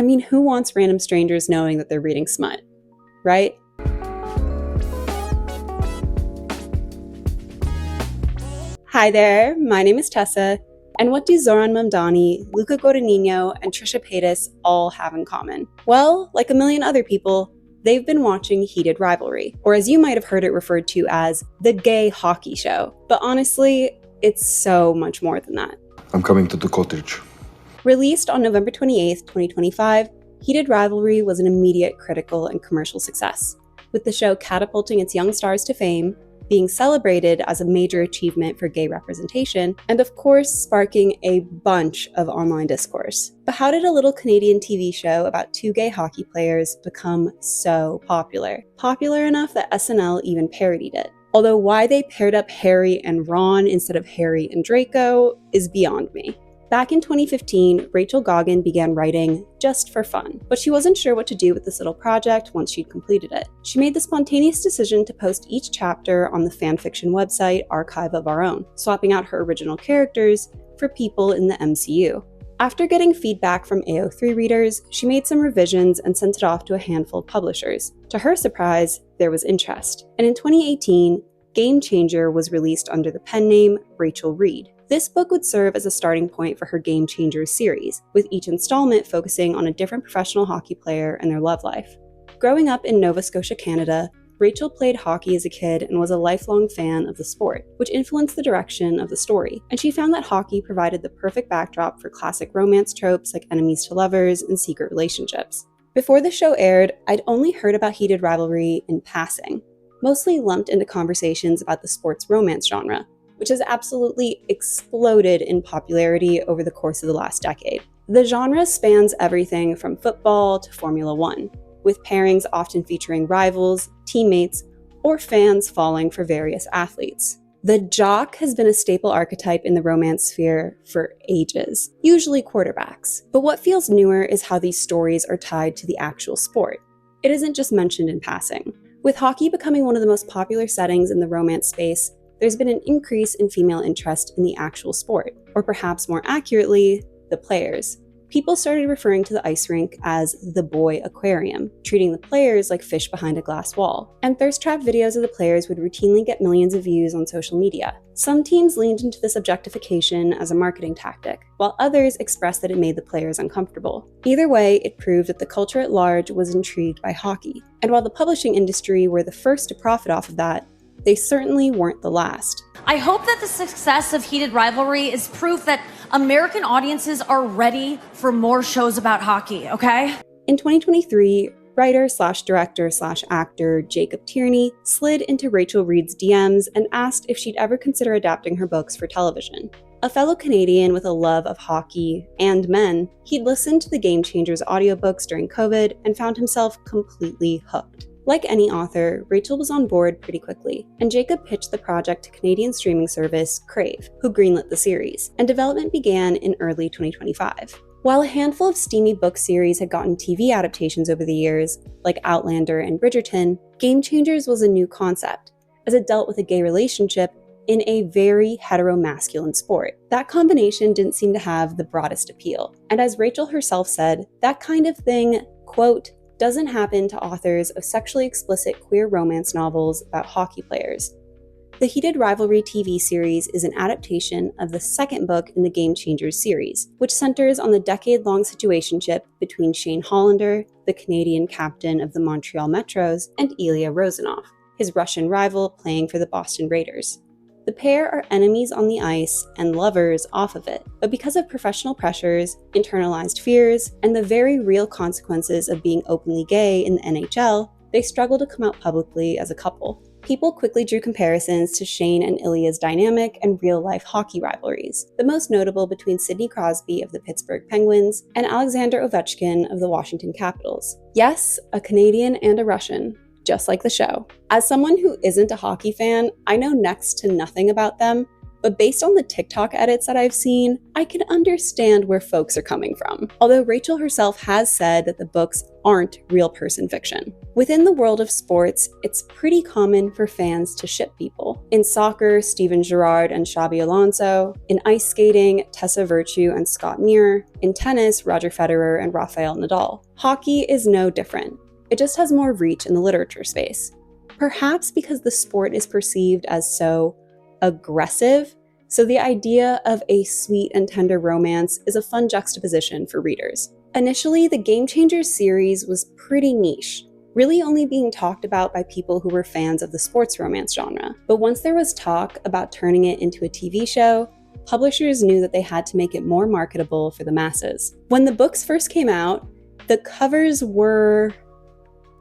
I mean, who wants random strangers knowing that they're reading smut, right? Hi there, my name is Tessa, and what do Zoran Mamdani, Luca Guadagnino, and Trisha Paytas all have in common? Well, like a million other people, they've been watching Heated Rivalry, or as you might have heard it referred to as the gay hockey show. But honestly, it's so much more than that. I'm coming to the cottage. Released on November 28th, 2025, Heated Rivalry was an immediate critical and commercial success, with the show catapulting its young stars to fame, being celebrated as a major achievement for gay representation, and of course sparking a bunch of online discourse. But how did a little Canadian TV show about two gay hockey players become so popular? Popular enough that SNL even parodied it. Although why they paired up Harry and Ron instead of Harry and Draco is beyond me. Back in 2015, Rachel Goggin began writing just for fun, but she wasn't sure what to do with this little project once she'd completed it. She made the spontaneous decision to post each chapter on the fanfiction website Archive of Our Own, swapping out her original characters for people in the MCU. After getting feedback from AO3 readers, she made some revisions and sent it off to a handful of publishers. To her surprise, there was interest, and in 2018, Game Changer was released under the pen name Rachel Reid. This book would serve as a starting point for her Game Changers series, with each installment focusing on a different professional hockey player and their love life. Growing up in Nova Scotia, Canada, Rachel played hockey as a kid and was a lifelong fan of the sport, which influenced the direction of the story, and she found that hockey provided the perfect backdrop for classic romance tropes like enemies to lovers and secret relationships. Before the show aired, I'd only heard about Heated Rivalry in passing, mostly lumped into conversations about the sports romance genre, which has absolutely exploded in popularity over the course of the last decade. The genre spans everything from football to Formula One, with pairings often featuring rivals, teammates, or fans falling for various athletes. The jock has been a staple archetype in the romance sphere for ages, usually quarterbacks. But what feels newer is how these stories are tied to the actual sport. It isn't just mentioned in passing. With hockey becoming one of the most popular settings in the romance space, there's been an increase in female interest in the actual sport, or perhaps more accurately, the players. People started referring to the ice rink as the boy aquarium, treating the players like fish behind a glass wall. And thirst trap videos of the players would routinely get millions of views on social media. Some teams leaned into this objectification as a marketing tactic, while others expressed that it made the players uncomfortable. Either way, it proved that the culture at large was intrigued by hockey. And while the publishing industry were the first to profit off of that, they certainly weren't the last. I hope that the success of Heated Rivalry is proof that American audiences are ready for more shows about hockey, okay? In 2023, writer/director/actor Jacob Tierney slid into Rachel Reid's DMs and asked if she'd ever consider adapting her books for television. A fellow Canadian with a love of hockey and men, he'd listened to the Game Changers audiobooks during COVID and found himself completely hooked. Like any author, Rachel was on board pretty quickly, and Jacob pitched the project to Canadian streaming service Crave, who greenlit the series, and development began in early 2025. While a handful of steamy book series had gotten TV adaptations over the years, like Outlander and Bridgerton, Game Changers was a new concept, as it dealt with a gay relationship in a very heteromasculine sport. That combination didn't seem to have the broadest appeal, and as Rachel herself said, that kind of thing, quote, doesn't happen to authors of sexually explicit queer romance novels about hockey players. The Heated Rivalry TV series is an adaptation of the second book in the Game Changers series, which centers on the decade-long situationship between Shane Hollander, the Canadian captain of the Montreal Metros, and Ilya Rozanov, his Russian rival playing for the Boston Raiders. The pair are enemies on the ice and lovers off of it, but because of professional pressures, internalized fears, and the very real consequences of being openly gay in the NHL, they struggle to come out publicly as a couple. People quickly drew comparisons to Shane and Ilya's dynamic and real-life hockey rivalries, the most notable between Sidney Crosby of the Pittsburgh Penguins and Alexander Ovechkin of the Washington Capitals. Yes, a Canadian and a Russian, just like the show. As someone who isn't a hockey fan, I know next to nothing about them, but based on the TikTok edits that I've seen, I can understand where folks are coming from. Although Rachel herself has said that the books aren't real person fiction. Within the world of sports, it's pretty common for fans to ship people. In soccer, Steven Gerrard and Xabi Alonso. In ice skating, Tessa Virtue and Scott Muir. In tennis, Roger Federer and Rafael Nadal. Hockey is no different. It just has more reach in the literature space. Perhaps because the sport is perceived as so aggressive, so the idea of a sweet and tender romance is a fun juxtaposition for readers. Initially, the Game Changers series was pretty niche, really only being talked about by people who were fans of the sports romance genre. But once there was talk about turning it into a TV show, publishers knew that they had to make it more marketable for the masses. When the books first came out, the covers were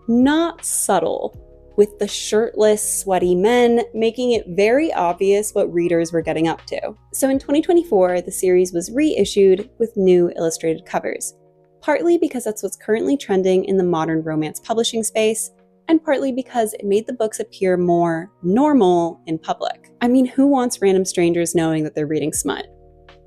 not subtle, with the shirtless, sweaty men making it very obvious what readers were getting up to. So in 2024, the series was reissued with new illustrated covers, partly because that's what's currently trending in the modern romance publishing space, and partly because it made the books appear more normal in public. I mean, who wants random strangers knowing that they're reading smut,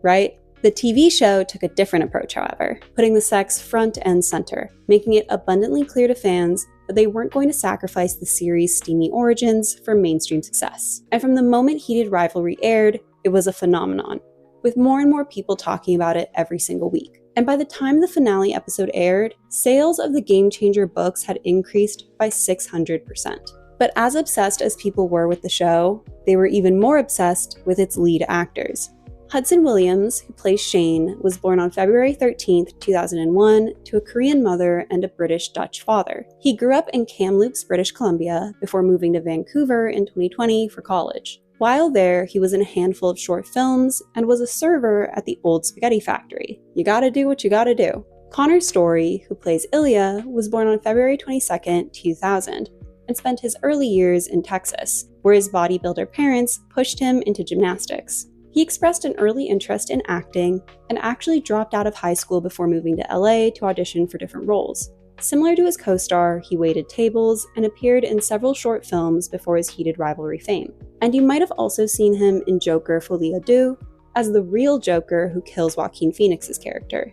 right? The TV show took a different approach, however, putting the sex front and center, making it abundantly clear to fans that they weren't going to sacrifice the series' steamy origins for mainstream success. And from the moment Heated Rivalry aired, it was a phenomenon, with more and more people talking about it every single week. And by the time the finale episode aired, sales of the Game Changer books had increased by 600%. But as obsessed as people were with the show, they were even more obsessed with its lead actors. Hudson Williams, who plays Shane, was born on February 13, 2001, to a Korean mother and a British-Dutch father. He grew up in Kamloops, British Columbia, before moving to Vancouver in 2020 for college. While there, he was in a handful of short films and was a server at the Old Spaghetti Factory. You gotta do what you gotta do. Connor Storrie, who plays Ilya, was born on February 22, 2000, and spent his early years in Texas, where his bodybuilder parents pushed him into gymnastics. He expressed an early interest in acting and actually dropped out of high school before moving to LA to audition for different roles. Similar to his co-star, he waited tables and appeared in several short films before his Heated Rivalry fame. And you might have also seen him in Joker Folie à Deux as the real Joker who kills Joaquin Phoenix's character.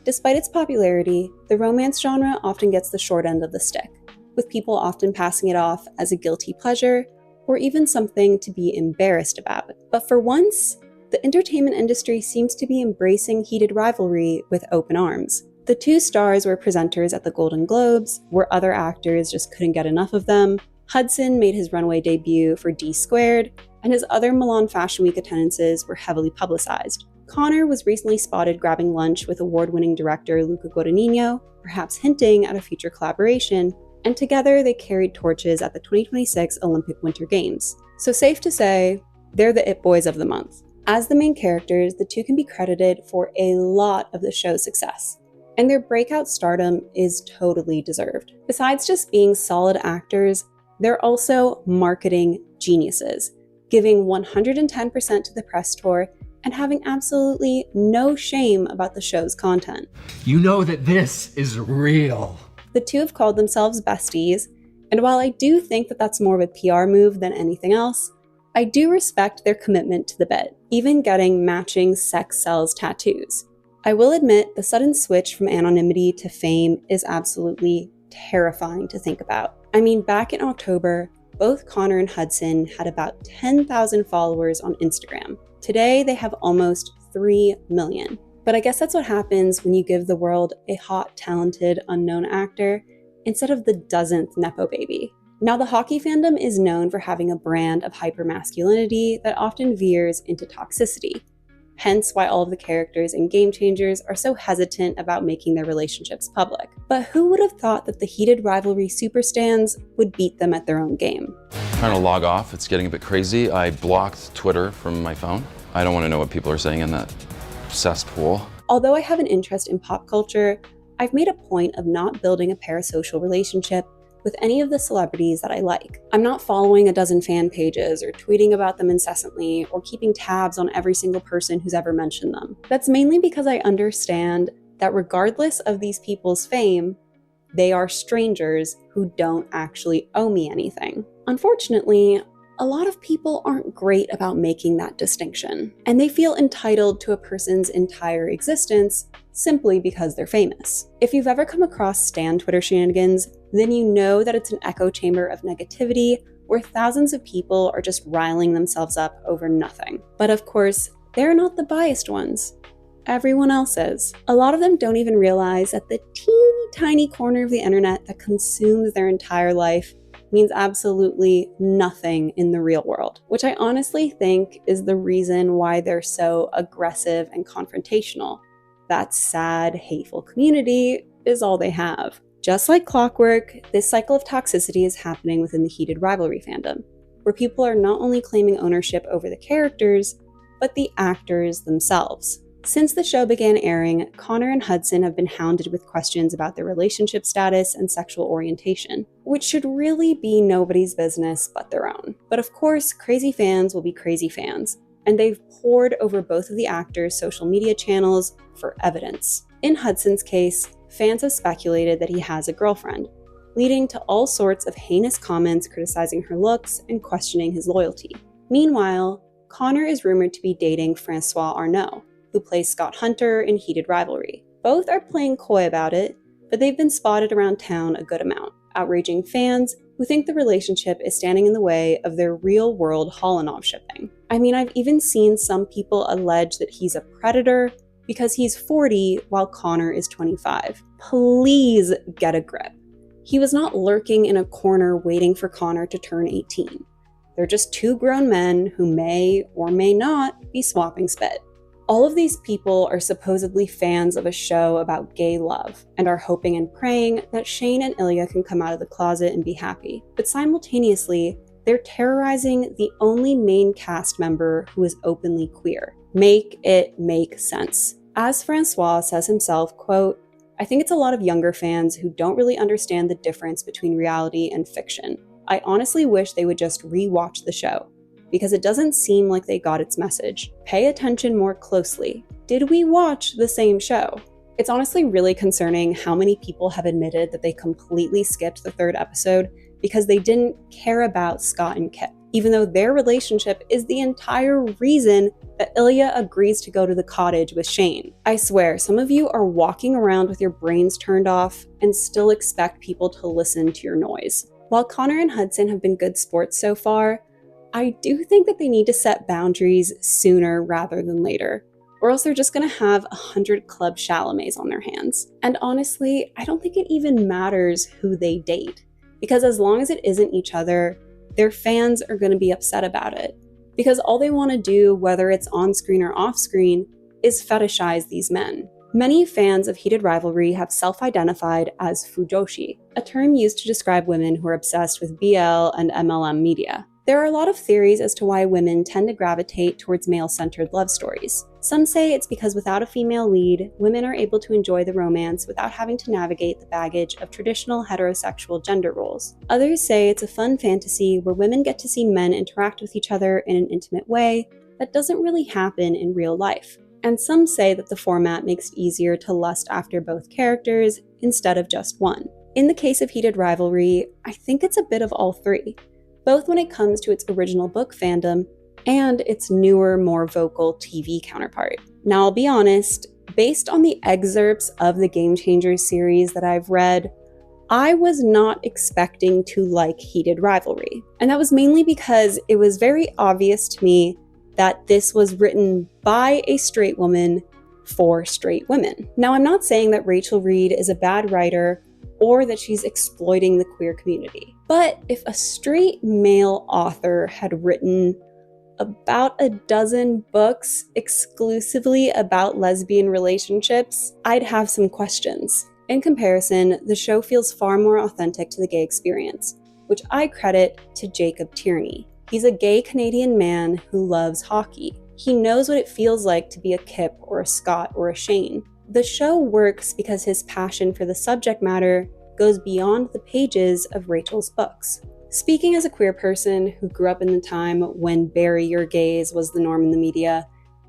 Despite its popularity, the romance genre often gets the short end of the stick, with people often passing it off as a guilty pleasure or even something to be embarrassed about. But for once, the entertainment industry seems to be embracing Heated Rivalry with open arms. The two stars were presenters at the Golden Globes, where other actors just couldn't get enough of them. Hudson made his runway debut for D Squared, and his other Milan Fashion Week attendances were heavily publicized. Connor was recently spotted grabbing lunch with award-winning director Luca Guadagnino, perhaps hinting at a future collaboration, and together they carried torches at the 2026 Olympic Winter Games. So safe to say, they're the it boys of the month. As the main characters, the two can be credited for a lot of the show's success, and their breakout stardom is totally deserved. Besides just being solid actors, they're also marketing geniuses, giving 110% to the press tour and having absolutely no shame about the show's content. You know that this is real. The two have called themselves besties, and while I do think that that's more of a PR move than anything else, I do respect their commitment to the bit, even getting matching sex sells tattoos. I will admit the sudden switch from anonymity to fame is absolutely terrifying to think about. I mean, back in October, both Connor and Hudson had about 10,000 followers on Instagram. Today, they have almost 3 million. But I guess that's what happens when you give the world a hot, talented, unknown actor instead of the dozenth Nepo baby. Now, the hockey fandom is known for having a brand of hypermasculinity that often veers into toxicity, hence why all of the characters in Game Changers are so hesitant about making their relationships public. But who would have thought that the Heated Rivalry superstans would beat them at their own game? Trying to log off, it's getting a bit crazy. I blocked Twitter from my phone. I don't want to know what people are saying in that cesspool. Although I have an interest in pop culture, I've made a point of not building a parasocial relationship with any of the celebrities that I like. I'm not following a dozen fan pages or tweeting about them incessantly or keeping tabs on every single person who's ever mentioned them. That's mainly because I understand that regardless of these people's fame, they are strangers who don't actually owe me anything. Unfortunately, a lot of people aren't great about making that distinction, and they feel entitled to a person's entire existence simply because they're famous. If you've ever come across stan Twitter shenanigans, then you know that it's an echo chamber of negativity where thousands of people are just riling themselves up over nothing. But of course, they're not the biased ones. Everyone else is. A lot of them don't even realize that the teeny tiny corner of the internet that consumes their entire life means absolutely nothing in the real world, which I honestly think is the reason why they're so aggressive and confrontational. That sad, hateful community is all they have. Just like clockwork, this cycle of toxicity is happening within the Heated Rivalry fandom, where people are not only claiming ownership over the characters, but the actors themselves. Since the show began airing, Connor and Hudson have been hounded with questions about their relationship status and sexual orientation, which should really be nobody's business but their own. But of course, crazy fans will be crazy fans, and they've pored over both of the actors' social media channels for evidence. In Hudson's case, fans have speculated that he has a girlfriend, leading to all sorts of heinous comments criticizing her looks and questioning his loyalty. Meanwhile, Connor is rumored to be dating Francois Arnault, who plays Scott Hunter in Heated Rivalry. Both are playing coy about it, but they've been spotted around town a good amount, outraging fans who think the relationship is standing in the way of their real-world Hollandov shipping. I mean, I've even seen some people allege that he's a predator because he's 40 while Connor is 25. Please get a grip. He was not lurking in a corner waiting for Connor to turn 18. They're just two grown men who may or may not be swapping spit. All of these people are supposedly fans of a show about gay love and are hoping and praying that Shane and Ilya can come out of the closet and be happy. But simultaneously, they're terrorizing the only main cast member who is openly queer. Make it make sense. As Francois says himself, quote, "I think it's a lot of younger fans who don't really understand the difference between reality and fiction. I honestly wish they would just re-watch the show, because it doesn't seem like they got its message. Pay attention more closely. Did we watch the same show?" It's honestly really concerning how many people have admitted that they completely skipped the third episode because they didn't care about Scott and Kip, even though their relationship is the entire reason that Ilya agrees to go to the cottage with Shane. I swear, some of you are walking around with your brains turned off and still expect people to listen to your noise. While Connor and Hudson have been good sports so far, I do think that they need to set boundaries sooner rather than later, or else they're just gonna have 100 Club Chalamets on their hands. And honestly, I don't think it even matters who they date, because as long as it isn't each other, their fans are gonna be upset about it. Because all they wanna do, whether it's on screen or off screen, is fetishize these men. Many fans of Heated Rivalry have self-identified as fujoshi, a term used to describe women who are obsessed with BL and MLM media. There are a lot of theories as to why women tend to gravitate towards male-centered love stories. Some say it's because without a female lead, women are able to enjoy the romance without having to navigate the baggage of traditional heterosexual gender roles. Others say it's a fun fantasy where women get to see men interact with each other in an intimate way that doesn't really happen in real life. And some say that the format makes it easier to lust after both characters instead of just one. In the case of Heated Rivalry, I think it's a bit of all three, both when it comes to its original book fandom and its newer, more vocal TV counterpart. Now, I'll be honest, based on the excerpts of the Game Changers series that I've read, I was not expecting to like Heated Rivalry. And that was mainly because it was very obvious to me that this was written by a straight woman for straight women. Now, I'm not saying that Rachel Reid is a bad writer or that she's exploiting the queer community. But if a straight male author had written about a dozen books exclusively about lesbian relationships, I'd have some questions. In comparison, the show feels far more authentic to the gay experience, which I credit to Jacob Tierney. He's a gay Canadian man who loves hockey. He knows what it feels like to be a Kip or a Scott or a Shane. The show works because his passion for the subject matter goes beyond the pages of Rachel's books. Speaking as a queer person who grew up in the time when bury your gays was the norm in the media,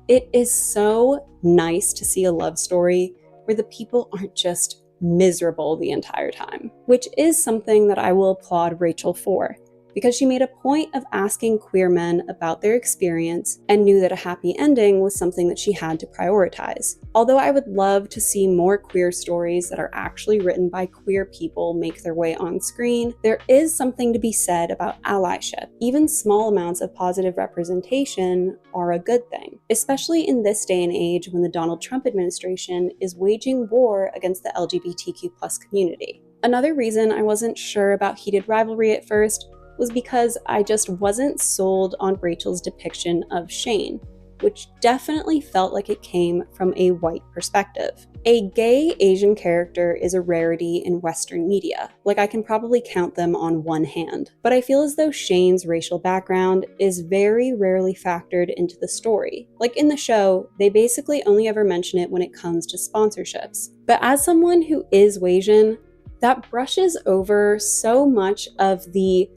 it is so nice to see a love story where the people aren't just miserable the entire time, which is something that I will applaud Rachel for, because she made a point of asking queer men about their experience and knew that a happy ending was something that she had to prioritize. Although I would love to see more queer stories that are actually written by queer people make their way on screen, there is something to be said about allyship. Even small amounts of positive representation are a good thing, especially in this day and age when the Donald Trump administration is waging war against the LGBTQ+ community. Another reason I wasn't sure about Heated Rivalry at first was because I just wasn't sold on Rachel's depiction of Shane, which definitely felt like it came from a white perspective. A gay Asian character is a rarity in Western media, like I can probably count them on one hand. But I feel as though Shane's racial background is very rarely factored into the story. Like in the show, they basically only ever mention it when it comes to sponsorships. But as someone who is Asian, that brushes over so much of the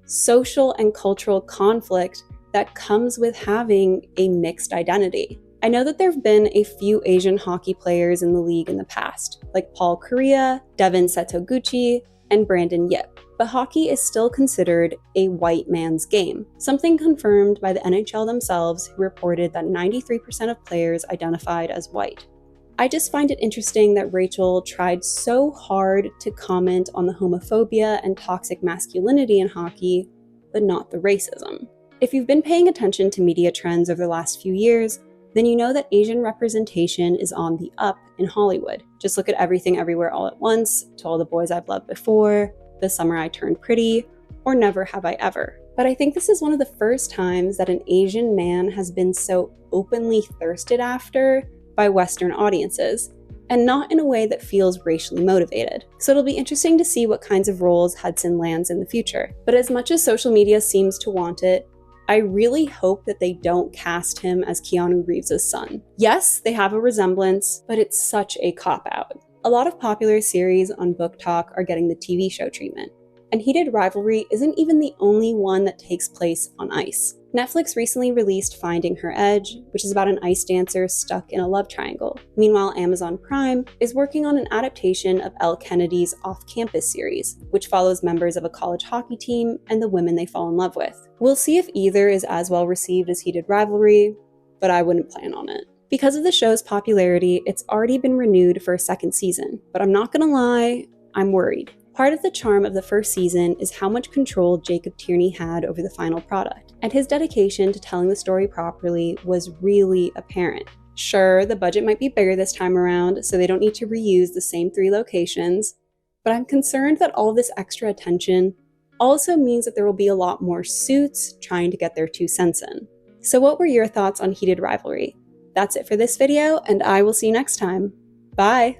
social and cultural conflict that comes with having a mixed identity. I know that there have been a few Asian hockey players in the league in the past, like Paul Kariya, Devin Setoguchi, and Brandon Yip, but hockey is still considered a white man's game, something confirmed by the NHL themselves, who reported that 93% of players identified as white. I just find it interesting that Rachel tried so hard to comment on the homophobia and toxic masculinity in hockey, but not the racism. If you've been paying attention to media trends over the last few years, then you know that Asian representation is on the up in Hollywood. Just look at Everything Everywhere All at Once, To All the Boys I've Loved Before, The Summer I Turned Pretty, or Never Have I Ever. But I think this is one of the first times that an Asian man has been so openly thirsted after by Western audiences, and not in a way that feels racially motivated. So it'll be interesting to see what kinds of roles Hudson lands in the future. But as much as social media seems to want it, I really hope that they don't cast him as Keanu Reeves' son. Yes, they have a resemblance, but it's such a cop-out. A lot of popular series on Book Talk are getting the TV show treatment, and Heated Rivalry isn't even the only one that takes place on ice. Netflix recently released Finding Her Edge, which is about an ice dancer stuck in a love triangle. Meanwhile, Amazon Prime is working on an adaptation of Elle Kennedy's Off-Campus series, which follows members of a college hockey team and the women they fall in love with. We'll see if either is as well received as Heated Rivalry, but I wouldn't plan on it. Because of the show's popularity, it's already been renewed for a second season, but I'm not gonna lie, I'm worried. Part of the charm of the first season is how much control Jacob Tierney had over the final product, and his dedication to telling the story properly was really apparent. Sure, the budget might be bigger this time around, so they don't need to reuse the same 3 locations, but I'm concerned that all this extra attention also means that there will be a lot more suits trying to get their 2 cents in. So what were your thoughts on Heated Rivalry? That's it for this video, and I will see you next time. Bye!